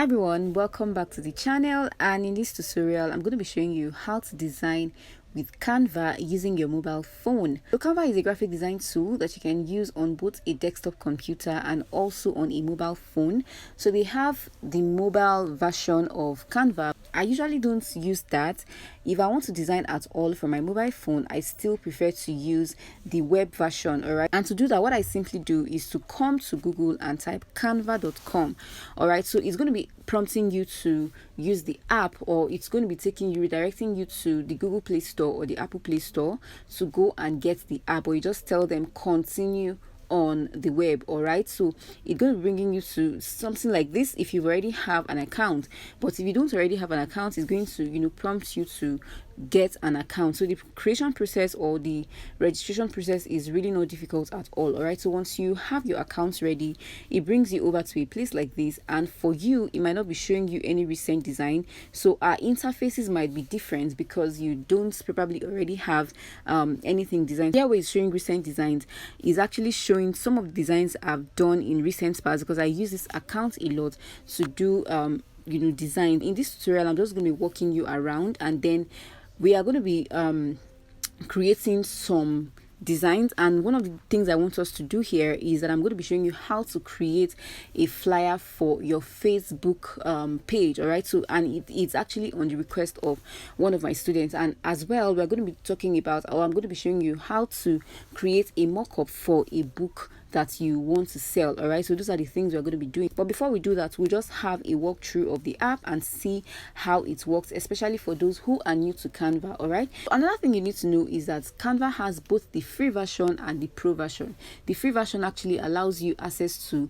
Hi everyone, welcome back to the channel, and in this tutorial I'm going to be showing you how to design with Canva using your mobile phone. So Canva is a graphic design tool that you can use on both a desktop computer and also on a mobile phone. So they have the mobile version of Canva. I usually don't use that. If I want to design at all for my mobile phone, I still prefer to use the web version. All right, and to do that, what I simply do is to come to Google and type canva.com. all right, so it's going to be prompting you to use the app, or it's going to be redirecting you to the Google Play Store or the Apple Play Store to go and get the app, or you just tell them continue on the web. All right, so it's going to be bringing you to something like this if you already have an account. But if you don't already have an account, it's going to prompt you to get an account. So the creation process or the registration process is really not difficult at all right, so once you have your account ready, it brings you over to a place like this, and for you it might not be showing you any recent design, so our interfaces might be different because you don't probably already have anything designed. Here where it's showing recent designs is actually showing some of the designs I've done in recent past, because I use this account a lot to do design. In this tutorial I'm just going to be walking you around, and then we are going to be creating some designs. And one of the things I want us to do here is that I'm going to be showing you how to create a flyer for your Facebook page. All right, so and it's actually on the request of one of my students, and as well we're going to be talking about, or I'm going to be showing you how to create a mock-up for a book that you want to sell. All right, so those are the things we're going to be doing. But before we do that, we'll just have a walkthrough of the app and see how it works, especially for those who are new to Canva. All right, another thing you need to know is that Canva has both the free version and the pro version. The free version actually allows you access to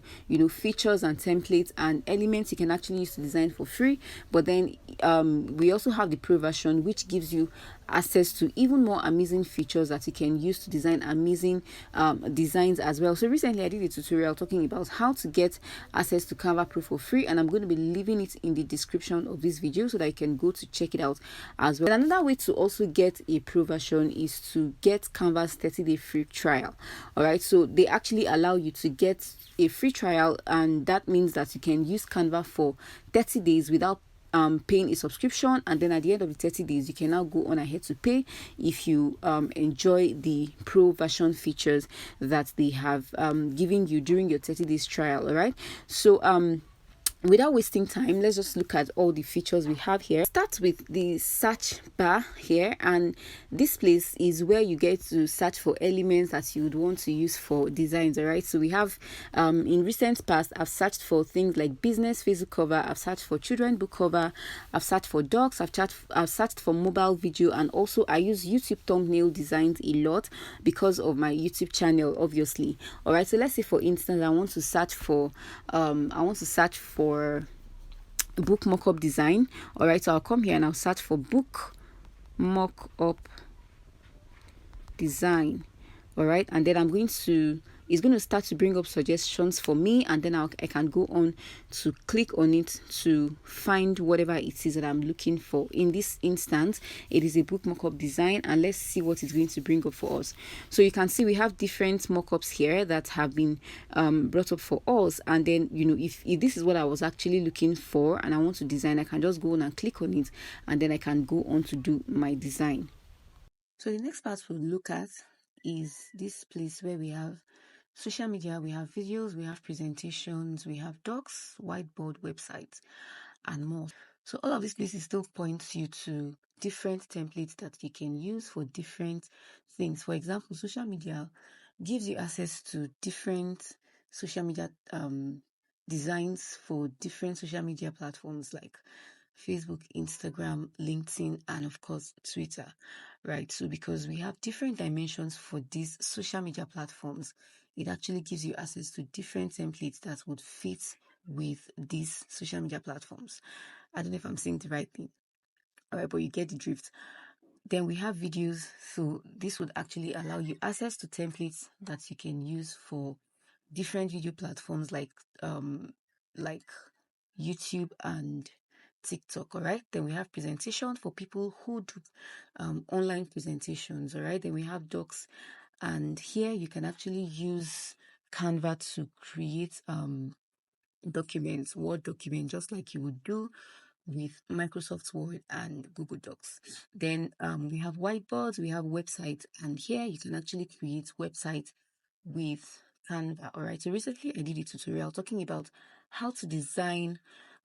features and templates and elements you can actually use to design for free. But then we also have the pro version, which gives you access to even more amazing features that you can use to design amazing designs as well. So recently I did a tutorial talking about how to get access to Canva Pro for free, and I'm going to be leaving it in the description of this video so that you can go to check it out as well. And another way to also get a pro version is to get Canva's 30-day free trial. All right, so they actually allow you to get a free trial, and that means that you can use Canva for 30 days without paying a subscription, and then at the end of the 30 days you can now go on ahead to pay if you enjoy the pro version features that they have given you during your 30 days trial. All right, so without wasting time, let's just look at all the features we have here. Start with the search bar here, and this place is where you get to search for elements that you would want to use for designs. All right, so we have in recent past I've searched for things like business Facebook cover, I've searched for children book cover, I've searched for dogs, I've searched for mobile video, and also I use YouTube thumbnail designs a lot because of my YouTube channel, obviously. All right, so let's say for instance I want to search for book mock-up design. All right, so I'll come here and I'll search for book mock-up design. All right, and then it's going to start to bring up suggestions for me, and then I can go on to click on it to find whatever it is that I'm looking for. In this instance it is a book mock-up design, and let's see what it's going to bring up for us. So you can see we have different mock-ups here that have been brought up for us, and then if this is what I was actually looking for and I want to design, I can just go on and click on it, and then I can go on to do my design. So the next part we'll look at is this place where we have social media, we have videos, we have presentations, we have docs, whiteboard, websites, and more. So all of these places still points you to different templates that you can use for different things. For example, social media gives you access to different social media designs for different social media platforms like Facebook, Instagram, LinkedIn, and of course Twitter, right? So because we have different dimensions for these social media platforms, it actually gives you access to different templates that would fit with these social media platforms. I don't know if I'm saying the right thing. All right, but you get the drift. Then we have videos. So this would actually allow you access to templates that you can use for different video platforms like YouTube and TikTok. All right, then we have presentation for people who do online presentations. All right, then we have docs, and here you can actually use Canva to create documents, Word document, just like you would do with Microsoft Word and Google Docs. Then we have whiteboards, we have websites, and here you can actually create websites with Canva. All right. So recently I did a tutorial talking about how to design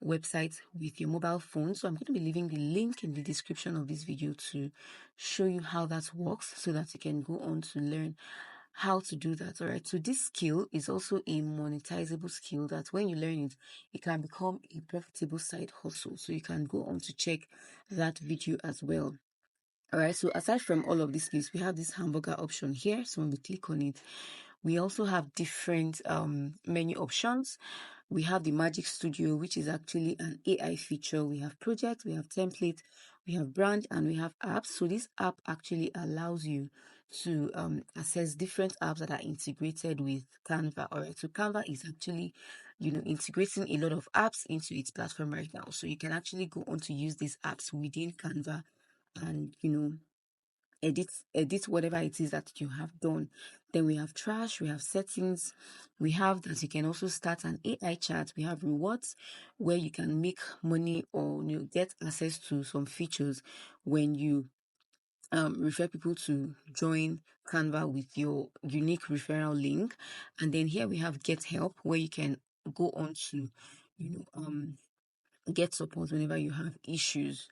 websites with your mobile phone. So I'm going to be leaving the link in the description of this video to show you how that works so that you can go on to learn how to do that. All right. So this skill is also a monetizable skill that when you learn it, it can become a profitable side hustle. So you can go on to check that video as well. All right. So aside from all of these skills, we have this hamburger option here. So when we click on it, we also have different menu options. We have the Magic Studio, which is actually an AI feature. We have project, we have template, we have brand, and we have apps. So this app actually allows you to access different apps that are integrated with Canva. All right. So Canva is actually, integrating a lot of apps into its platform right now. So you can actually go on to use these apps within Canva and, edit whatever it is that you have done. Then we have trash, we have settings, we have that you can also start an AI chat, we have rewards where you can make money or get access to some features when you refer people to join Canva with your unique referral link. And then here we have get help where you can go on to get support whenever you have issues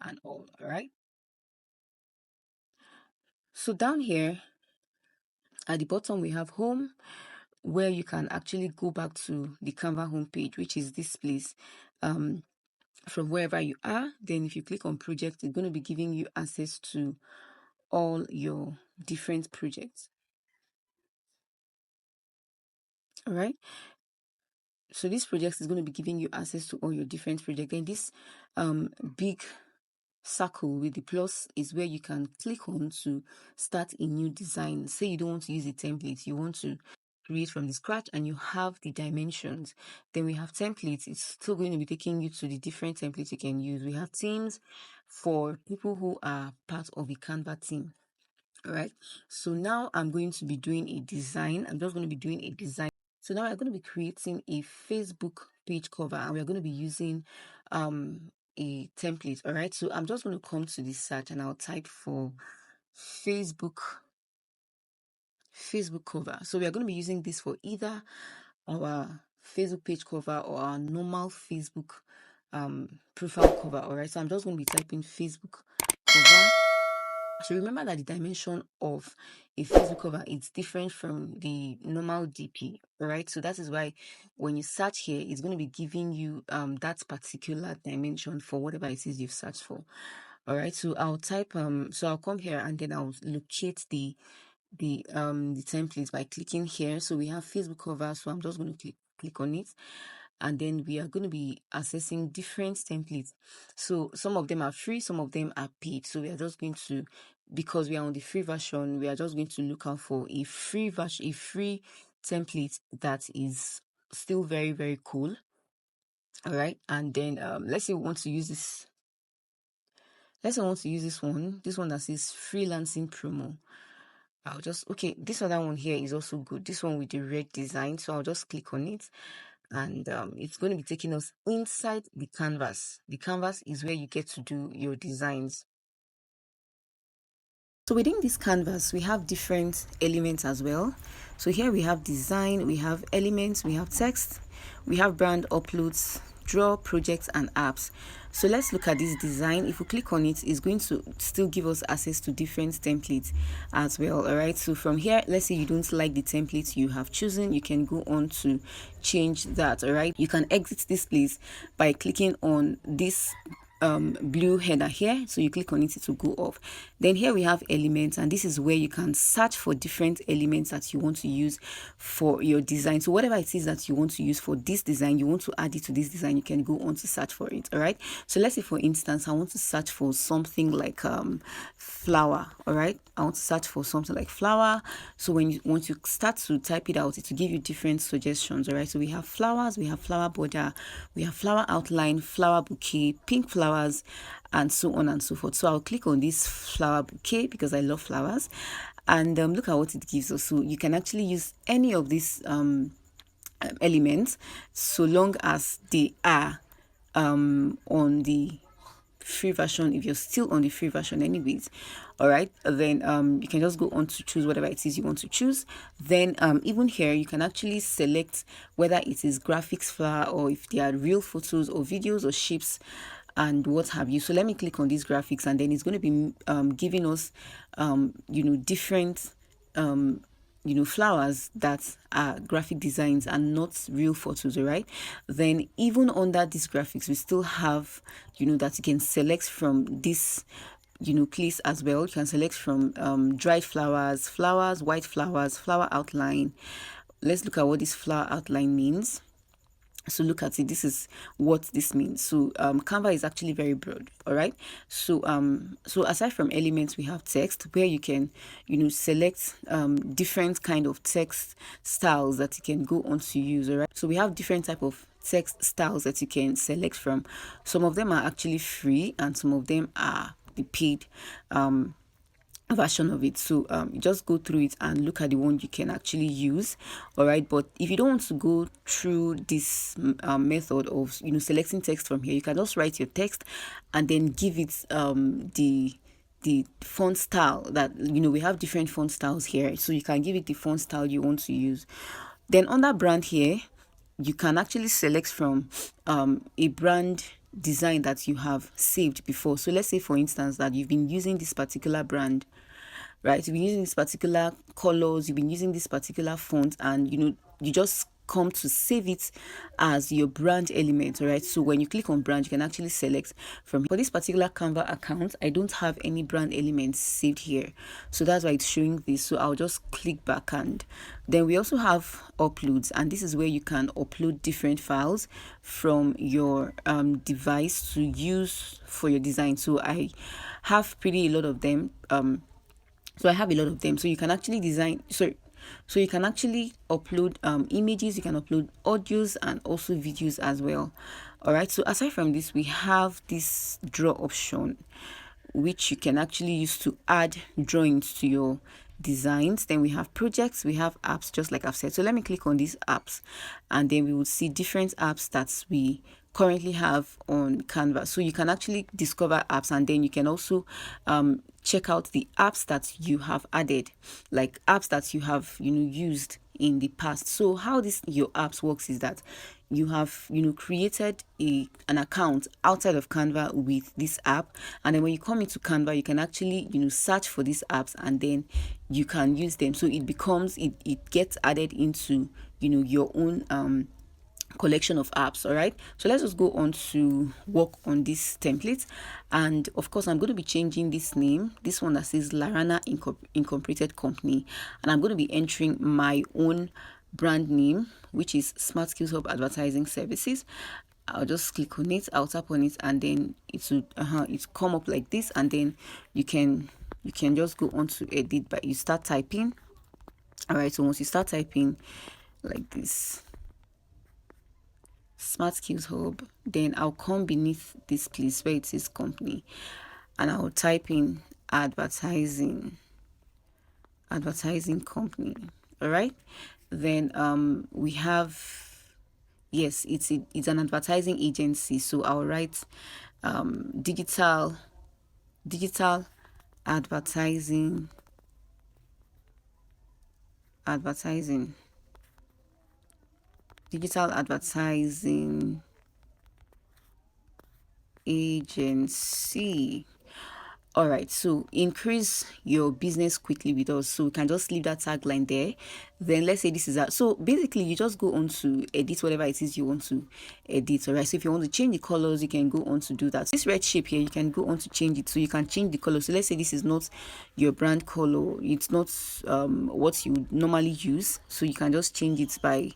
and all right. So down here at the bottom, we have home, where you can actually go back to the Canva homepage, which is this place, from wherever you are. Then if you click on project, it's going to be giving you access to all your different projects. All right. So this project is going to be giving you access to all your different projects. And this big circle with the plus is where you can click on to start a new design. Say you don't want to use a template, you want to create from the scratch and you have the dimensions. Then we have templates. It's still going to be taking you to the different templates you can use. We have themes for people who are part of the Canva team. All right. So now I'm going to be doing a design. I'm just going to be doing a design. So now we're going to be creating a Facebook page cover and we're going to be using a template. All right. So I'm just going to come to this search and I'll type for Facebook cover. So we are going to be using this for either our Facebook page cover or our normal Facebook profile cover. All right. So I'm just going to be typing Facebook cover. So remember that the dimension of a Facebook cover is different from the normal DP, right? So that is why when you search here, it's going to be giving you that particular dimension for whatever it is you've searched for. All right. So I'll type so I'll come here and then I'll locate the templates by clicking here. So we have Facebook cover. So I'm just going to click on it. And then we are going to be accessing different templates. So some of them are free, some of them are paid. So we are just going to, because we are on the free version, we are just going to look out for a free version, a free template that is still very, very cool. All right. And then let's say we want to use this. Let's say I want to use this one that says freelancing promo. I'll just, okay, this other one here is also good. This one with the red design. So I'll just click on it and it's going to be taking us inside the canvas. The canvas is where you get to do your designs. So within this canvas, we have different elements as well. So here we have design, we have elements, we have text, we have brand uploads, draw, projects, and apps. So let's look at this design. If we click on it, it's going to still give us access to different templates as well. All right. So from here, let's say you don't like the template you have chosen, you can go on to change that. All right. You can exit this place by clicking on this blue header here. So you click on it to go off. Then here we have elements, and this is where you can search for different elements that you want to use for your design. So whatever it is that you want to use for this design, you want to add it to this design, you can go on to search for it. All right. So let's say for instance I want to search for something like flower. All right, I want to search for something like flower. So once you start to type it out, it will give you different suggestions. All right, so we have flowers, we have flower border, we have flower outline, flower bouquet, pink flowers, and so on and so forth. So I'll click on this flower bouquet because I love flowers, and look at what it gives us. So you can actually use any of these elements, so long as they are on the free version. If you're still on the free version anyways, all right, then you can just go on to choose whatever it is you want to choose. Then even here you can actually select whether it is graphics flower or if they are real photos or videos or shapes and what have you. So let me click on these graphics, and then it's going to be giving us different flowers that are graphic designs and not real photos. All right, then even under these graphics we still have that you can select from this place as well. You can select from dried flowers, white flowers, flower outline. Let's look at what this flower outline means. So look at it, this is what this means. So Canva is actually very broad. All right, so aside from elements, we have text, where you can select different kind of text styles that you can go on to use. All right, so we have different type of text styles that you can select from. Some of them are actually free and some of them are the paid version of it. So you just go through it and look at the one you can actually use. All right, but if you don't want to go through this method of selecting text from here, you can just write your text and then give it the font style that we have different font styles here, so you can give it the font style you want to use. Then under brand here, you can actually select from a brand design that you have saved before. So let's say for instance that you've been using this particular brand, right? You've been using this particular colors, you've been using this particular font, and you just come to save it as your brand element. All right, so when you click on brand, you can actually select from. For this particular Canva account, I don't have any brand elements saved here, so that's why it's showing this. So I'll just click back, and then we also have uploads, and this is where you can upload different files from your device to use for your design. So I have a lot of them. So I have a lot of them. So you can actually so you can actually upload images, you can upload audios and also videos as well. All right, so aside from this, we have this draw option, which you can actually use to add drawings to your designs. Then we have projects, we have apps, just like I've said. So let me click on these apps, and then we will see different apps that we currently have on Canva. So you can actually discover apps, and then you can also check out the apps that you have added, like apps that you have used in the past. So how your apps works is that you have created an account outside of Canva with this app, and then when you come into Canva, you can actually search for these apps, and then you can use them. So it gets added into your own collection of apps. All right, so let's just go on to work on this template, and of course I'm going to be changing this name, this one that says Larana Incorporated Company, and I'm going to be entering my own brand name, which is Smart Skills Hub Advertising Services. I'll just click on it, I'll tap on it, and then it will it's come up like this, and then you can just go on to edit, but you start typing. All right, so once you start typing like this, Smart Skills Hub, then I'll come beneath this place where it says company, and I'll type in advertising company. All right, then we have, yes, it's an advertising agency, so I'll write digital advertising digital advertising agency. All right, so increase your business quickly with us. So we can just leave that tagline there. Then let's say this is so basically you just go on to edit whatever it is you want to edit. All right, so if you want to change the colors, you can go on to do that. This red shape here, you can go on to change it, so you can change the color. So let's say this is not your brand color, it's not what you normally use, so you can just change it by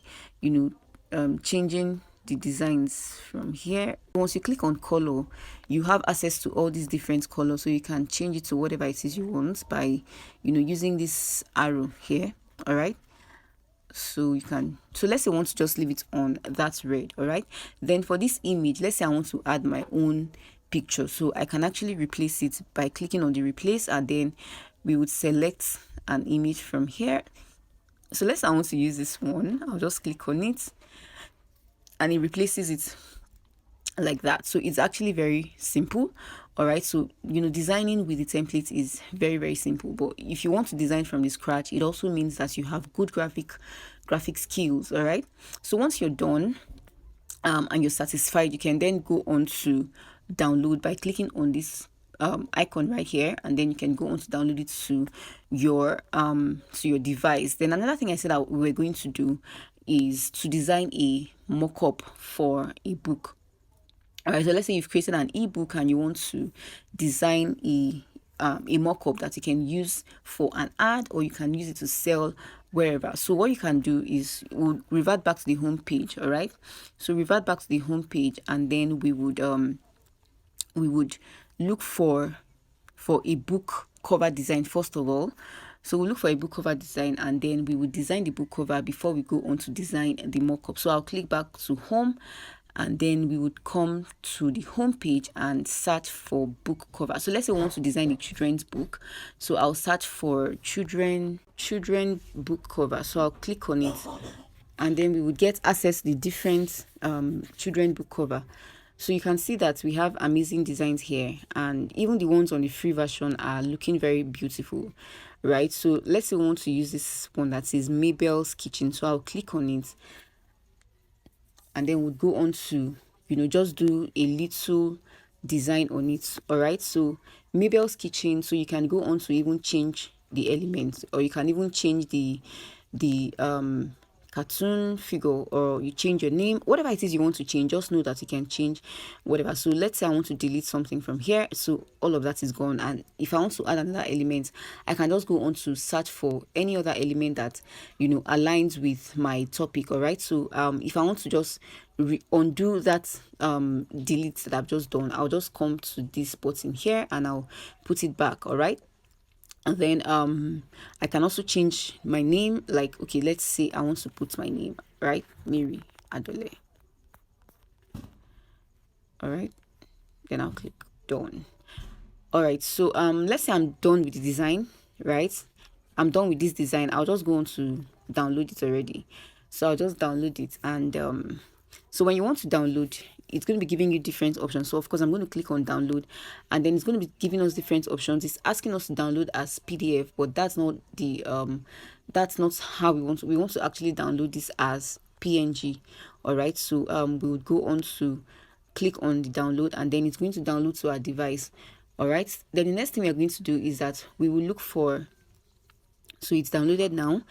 changing the designs from here. Once you click on color, you have access to all these different colors, so you can change it to whatever it is you want by using this arrow here. All right, so you can, so let's say I want to just leave it on that red. All right, then for this image, let's say I want to add my own picture, so I can actually replace it by clicking on the replace, and then we would select an image from here. So let's say I want to use this one. I'll just click on it and it replaces it like that. So it's actually very simple. All right, so designing with the template is very, very simple, but if you want to design from the scratch, it also means that you have good graphic skills. All right, so once you're done and you're satisfied, you can then go on to download by clicking on this icon right here, and then you can go on to download it to your device. Then another thing I said that we were going to do is to design a mock-up for a book. All right, so let's say you've created an ebook and you want to design a mock-up that you can use for an ad, or you can use it to sell wherever. So what you can do is we'll revert back to the home page. All right, so revert back to the home page, and then we would look for a book cover design first of all. So we'll look for a book cover design, and then we will design the book cover before we go on to design the mock-up. So I'll click back to home, and then we would come to the home page and search for book cover. So let's say we want to design a children's book. So I'll search for children book cover. So I'll click on it, and then we would get access to the different children book cover. So you can see that we have amazing designs here, and even the ones on the free version are looking very beautiful, right? So let's say we want to use this one that says Mabel's Kitchen. So I'll click on it, and then we'll go on to just do a little design on it. All right, so Mabel's Kitchen. So you can go on to even change the elements, or you can even change the cartoon figure, or you change your name, whatever it is you want to change. Just know that you can change whatever. So let's say I want to delete something from here, so all of that is gone, and if I want to add another element, I can just go on to search for any other element that aligns with my topic. All right, so if I want to just undo that delete that I've just done, I'll just come to this button here and I'll put it back. All right, and then I can also change my name. Like, okay, let's say I want to put my name, right, Mary Adole. All right, then I'll click done. All right, so let's say I'm done with the design, right? I'm done with this design. I'll just go on to download it already. So I'll just download it, and so when you want to download, it's going to be giving you different options. So of course I'm going to click on download, and then it's going to be giving us different options. It's asking us to download as PDF, but that's not how we want to actually download this as PNG. All right, so we would go on to click on the download, and then it's going to download to our device. All right, then the next thing we are going to do is that we will look for, so it's downloaded now,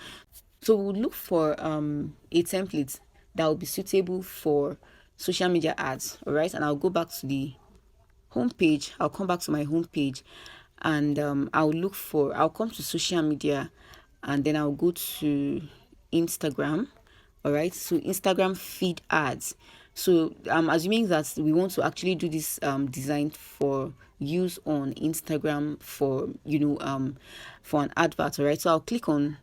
so we'll look for a template that will be suitable for social media ads. All right, and I'll go back to the home page. I'll come back to my home page, and I'll come to social media, and then I'll go to Instagram. All right, so Instagram feed ads. So I'm assuming that we want to actually do this design for use on Instagram for for an advert. All right, so I'll click on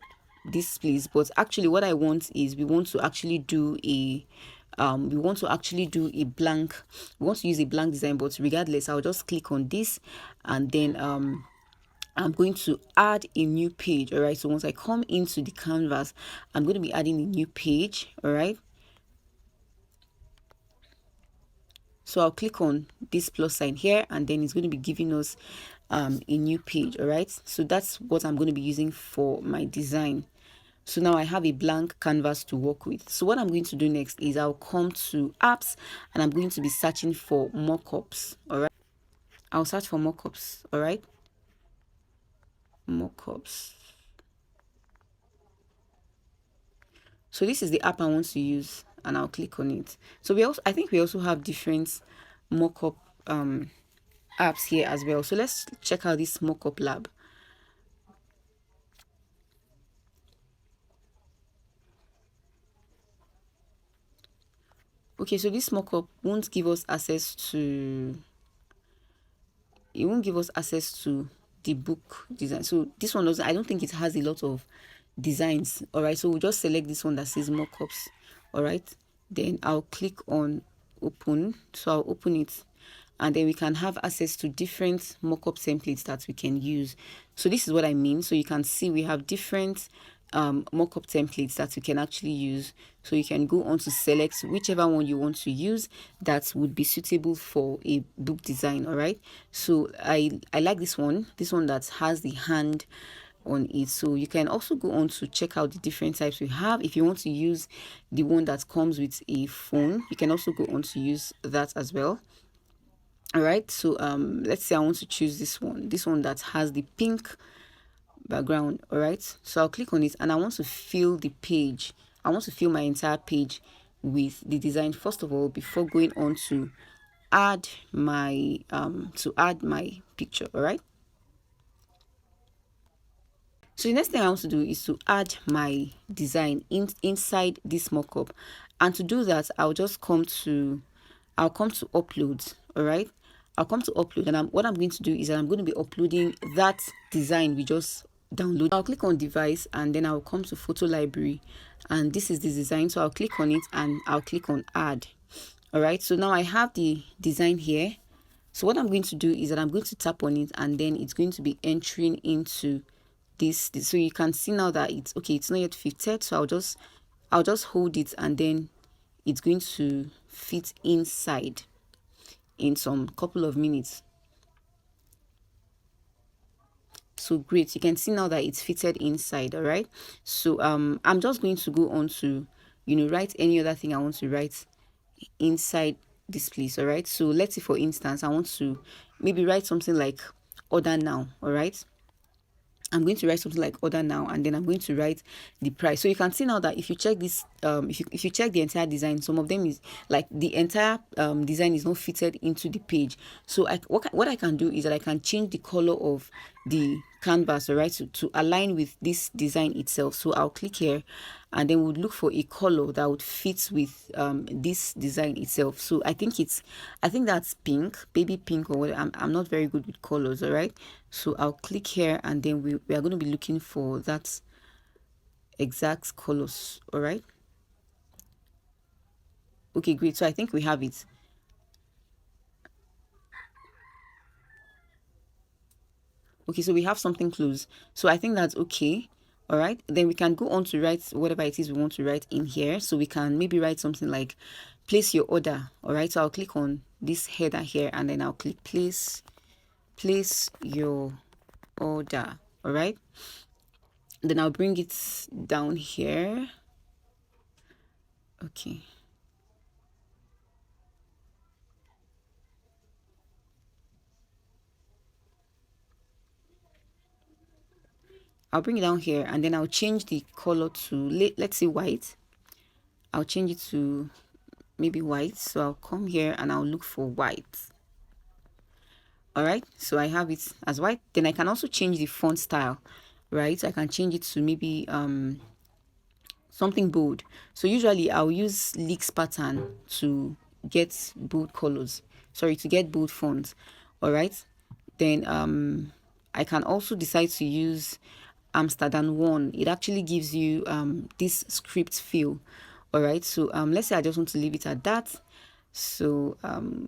this, please. But actually what I want is we want to actually do a blank, we want to use a blank design, but regardless I'll just click on this, and then I'm going to add a new page. All right, so once I come into the canvas, I'm going to be adding a new page. All right, so I'll click on this plus sign here, and then it's going to be giving us a new page. All right, so that's what I'm going to be using for my design. So now I have a blank canvas to work with. So what I'm going to do next is I'll come to apps, and I'm going to be searching for mockups. All right, I'll search for mockups. All right, mockups. So this is the app I want to use, and I'll click on it. So I think we also have different mockup apps here as well. So let's check out this mockup lab. Okay, so this mockup won't give us access to the book design. So this one doesn't, I don't think it has a lot of designs. All right, so we'll just select this one that says mockups. All right, then I'll click on open. So I'll open it, and then we can have access to different mockup templates that we can use. So this is what I mean. So you can see we have different mock-up templates that you can actually use. So you can go on to select whichever one you want to use that would be suitable for a book design. All right, so I like this one that has the hand on it. So you can also go on to check out the different types we have. If you want to use the one that comes with a phone, you can also go on to use that as well. All right, so let's say I want to choose this one that has the pink background. All right, so I'll click on it and I want to fill the page. I want to fill my entire page with the design first of all before going on to add my picture. All right, so the next thing I want to do is to add my design inside this mockup, and to do that I'll come to upload. All right, I'll come to upload, and what I'm going to do is that I'm going to be uploading that design we just download. I'll click on device and then I'll come to photo library, and this is the design. So I'll click on it and I'll click on add. All right, so now I have the design here. So what I'm going to do is that I'm going to tap on it, and then it's going to be entering into this. So you can see now that it's okay, it's not yet fitted. So I'll just hold it, and then it's going to fit inside in some couple of minutes. So great, you can see now that it's fitted inside. All right, so I'm just going to go on to write any other thing I want to write inside this place. All right, so let's say for instance I want to maybe write something like order now. All right, I'm going to write something like order now, and then I'm going to write the price. So you can see now that if you check this, if you check the entire design, some of them is like the entire design is not fitted into the page. So what I can do is that I can change the color of the canvas, all right, to align with this design itself. So I'll click here, and then we'll look for a color that would fit with this design itself. So I think that's pink, baby pink, or whatever. I'm not very good with colors. All right, so I'll click here, and then we are going to be looking for that exact colors. All right, okay, great. So I think we have it. Okay, so we have something close. So I think that's okay. All right, then we can go on to write whatever it is we want to write in here. So we can maybe write something like place your order. All right, so I'll click on this header here, and then I'll click place your order. All right, then I'll bring it down here. Okay, I'll bring it down here, and then I'll change the color to let's say white. I'll change it to maybe white. So I'll come here and I'll look for white. All right, so I have it as white. Then I can also change the font style, right? I can change it to maybe something bold. So usually I'll use leaks pattern to get bold colors, sorry, to get bold fonts. All right, then I can also decide to use Amsterdam one. It actually gives you this script feel. All right, so let's say I just want to leave it at that. So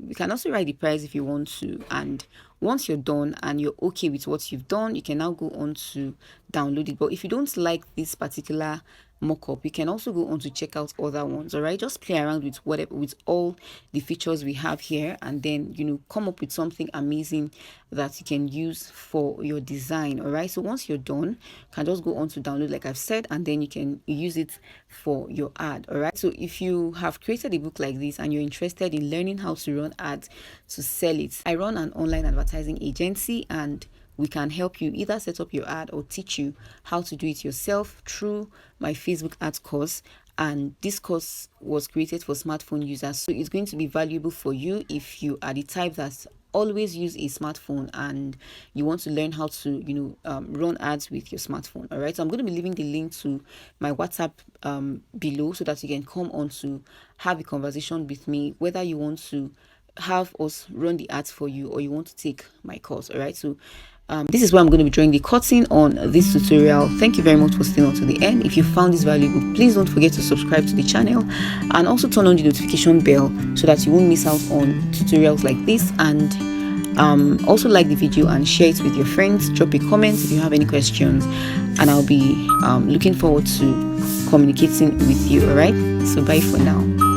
you can also write the price if you want to, and once you're done and you're okay with what you've done, you can now go on to download it. But if you don't like this particular mock-up, you can also go on to check out other ones. All right, just play around with all the features we have here, and then come up with something amazing that you can use for your design. All right, so once you're done, you can just go on to download like I've said, and then you can use it for your ad. All right, so if you have created a book like this and you're interested in learning how to run ads to sell it, I run an online advertising agency, and we can help you either set up your ad or teach you how to do it yourself through my Facebook ads course. And this course was created for smartphone users, so it's going to be valuable for you if you are the type that always use a smartphone and you want to learn how to run ads with your smartphone. All right, so I'm going to be leaving the link to my WhatsApp below, so that you can come on to have a conversation with me, whether you want to have us run the ads for you or you want to take my course. All right, so this is where I'm going to be drawing the curtain on this tutorial. Thank you very much for staying on to the end. If you found this valuable, please don't forget to subscribe to the channel and also turn on the notification bell so that you won't miss out on tutorials like this. And Also like the video and share it with your friends. Drop a comment if you have any questions, and I'll be looking forward to communicating with you. All right, so bye for now.